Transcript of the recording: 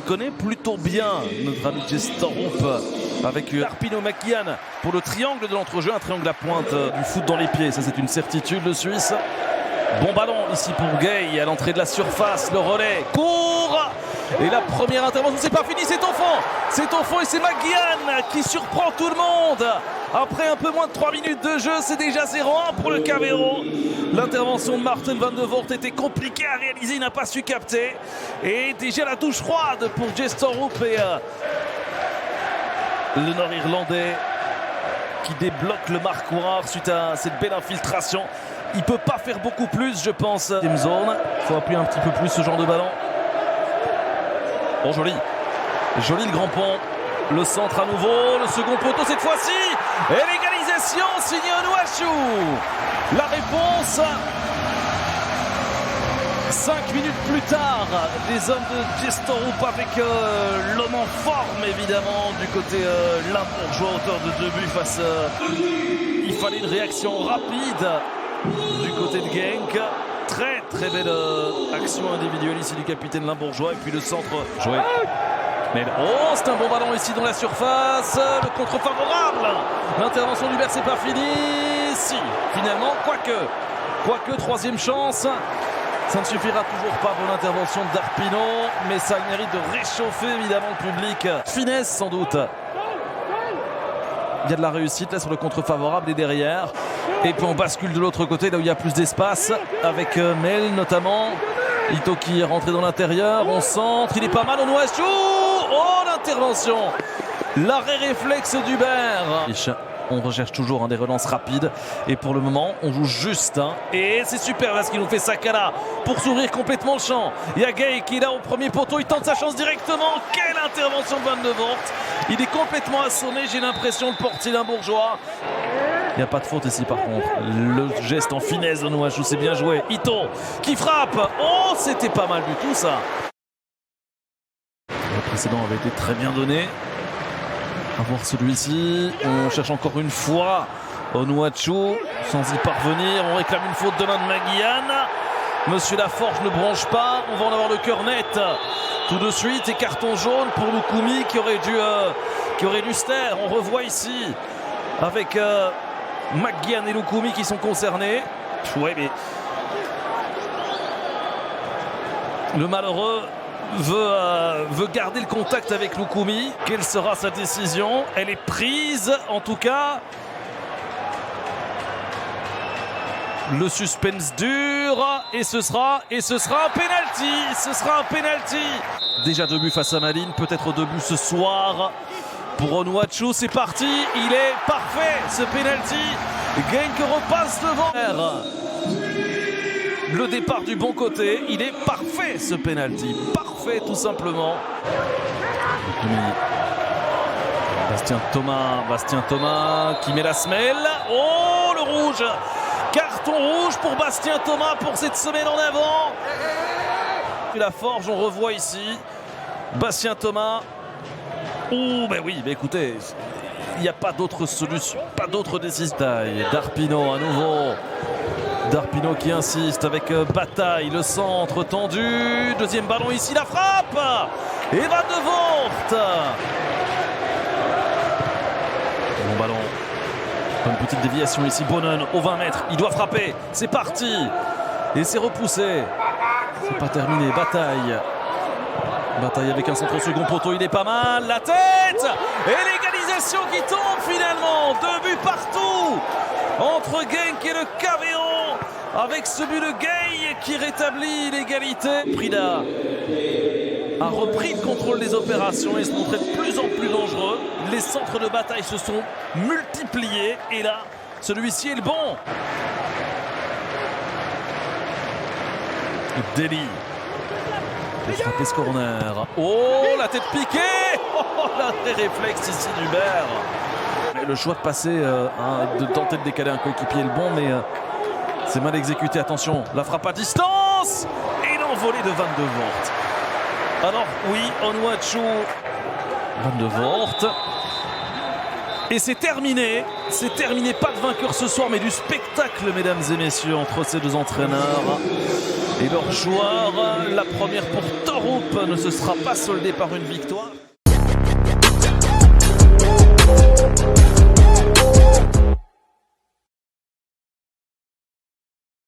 connaît plutôt bien notre ami Gestorup avec Arpino McGeehan pour le triangle de l'entrejeu, un triangle à pointe du foot dans les pieds, ça c'est une certitude. Le Suisse, bon ballon ici pour Gay à l'entrée de la surface, le relais court et la première intervention, c'est pas fini, c'est au fond et c'est McGeehan qui surprend tout le monde. Après un peu moins de 3 minutes de jeu, c'est déjà 0-1 pour le Cavero. L'intervention de Marten van de Voort était compliquée à réaliser, il n'a pas su capter. Et déjà la douche froide pour Gestorup et le Nord-Irlandais qui débloque le marquoir suite à cette belle infiltration. Il ne peut pas faire beaucoup plus, je pense. Deuxième zone, il faut appuyer un petit peu plus ce genre de ballon. Bon, joli le grand pont. Le centre à nouveau, le second poteau cette fois-ci. Et l'égalisation signée Onuachu. La réponse 5 minutes plus tard, les hommes de Gestorup avec l'homme en forme évidemment du côté limbourgeois, auteur de 2 buts face. Il fallait une réaction rapide du côté de Genk. Très belle action individuelle ici du capitaine limbourgeois. Et puis le centre joué. Mais oh, c'est un bon ballon ici dans la surface. Le contre favorable. L'intervention d'Hubert, c'est pas fini. Si, finalement, quoique, troisième chance. Ça ne suffira toujours pas pour l'intervention d'Arpino, mais ça a le mérite de réchauffer évidemment le public. Finesse sans doute. Il y a de la réussite là sur le contre favorable et derrière. Et puis on bascule de l'autre côté là où il y a plus d'espace avec Mel notamment. Ito qui est rentré dans l'intérieur, on centre, il est pas mal, Onuachu. Oh, l'intervention, l'arrêt réflexe d'Hubert. On recherche toujours des relances rapides et pour le moment on joue juste et c'est super parce qu'il nous fait Sakala pour s'ouvrir complètement le champ. Il y a Gay qui est là au premier poteau, il tente sa chance directement. Quelle intervention de Van de Voort. Il est complètement assommé, j'ai l'impression, le portier limbourgeois. Il n'y a pas de faute ici par contre. Le geste en finesse de Nouachou, c'est bien joué. Ito qui frappe. Oh, c'était pas mal du tout ça. Le précédent avait été très bien donné. À voir celui-ci. On cherche encore une fois Onuachu sans y parvenir. On réclame une faute de main de McGeehan. Monsieur Laforge ne bronche pas. On va en avoir le cœur net tout de suite. Et carton jaune pour Lukumi qui aurait dû se taire. On revoit ici avec McGeehan et Lukumi qui sont concernés. Ouais, mais le malheureux veut garder le contact avec Lukumi. Quelle sera sa décision? Elle est prise en tout cas. Le suspense dure et ce sera un penalty. Ce sera un penalty. Déjà 2 buts face à Malines, peut-être 2 buts ce soir. Pour Onuachu, c'est parti. Il est parfait ce penalty. Genk repasse devant. Le départ du bon côté, il est parfait ce penalty, parfait tout simplement. Bastien Thomas qui met la semelle. Oh, le rouge, carton rouge pour Bastien Thomas pour cette semaine en avant. Laforge, on revoit ici Bastien Thomas. Oh, ben oui, mais écoutez, il n'y a pas d'autre solution, pas d'autre décision. D'Arpino à nouveau. D'Arpino qui insiste avec Bataille, le centre tendu, deuxième ballon ici, la frappe et Van de Voort. Bon ballon, une petite déviation ici, Bonnen au 20 mètres, il doit frapper, c'est parti et c'est repoussé, c'est pas terminé. Bataille avec un centre au second poteau, il est pas mal, la tête et l'égalisation qui tombe finalement. 2 buts partout entre Genk et le Cavero. Avec ce but de Gay qui rétablit l'égalité. Prida a repris le contrôle des opérations et se montrait de plus en plus dangereux. Les centres de bataille se sont multipliés et là, celui-ci est le bon. Deli pour frapper ce corner. Oh, la tête piquée. Oh, l'arrêt réflexe ici d'Hubert. Le choix de passer, de tenter de décaler un coéquipier est le bon, mais c'est mal exécuté. Attention, la frappe à distance et l'envolée de Van de Voort. Alors oui, Onuachu, Van de Voort. Et c'est terminé, pas de vainqueur ce soir, mais du spectacle, mesdames et messieurs, entre ces deux entraîneurs et leurs joueurs. La première pour Torup ne se sera pas soldée par une victoire.